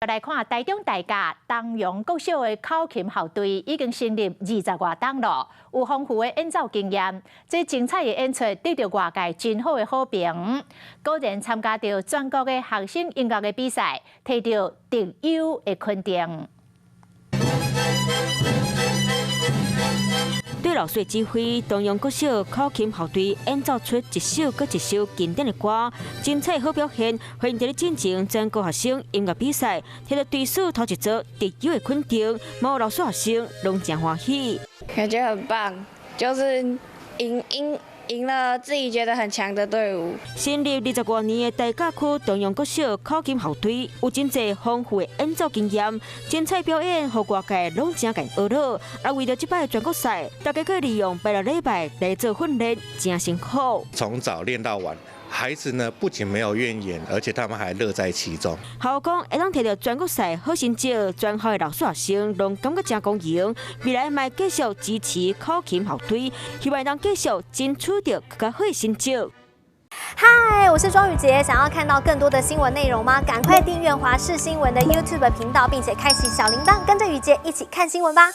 来看台中大甲东阳国小的口琴校队已经成立20多档了，有丰富的演奏经验。这精彩的演出得到外界真好的好评，果然参加到全国的学生音乐的比赛，摕到特优的肯定。 对老师的指挥，东阳国小口琴校队演奏出一首搁一首经典的歌，精彩好表现，欢迎在进行全国学生音乐比赛，摕到队数头一组特优的肯定，毛老师学生拢真欢喜。感觉很棒，就是赢了自己觉得很强的队伍。成立20多年的大甲区东阳国小口琴校队，有真侪丰富的演奏经验，精彩表演，互外界拢真敢学到。而为了这摆全国赛，大家可以利用8个礼拜来做训练，真辛苦。从早练到晚。 孩子呢，不仅没有怨言，而且他们还乐在其中。校讲会当摕到全国赛好成绩，全校的老师学生拢感觉真光荣。未来嘛继续支持口琴校队，希望能继续争取到更加好的成绩。嗨，我是庄宇杰，想要看到更多的新闻内容吗？赶快订阅华视新闻的 YouTube 频道，并且开启小铃铛，跟着宇杰一起看新闻吧。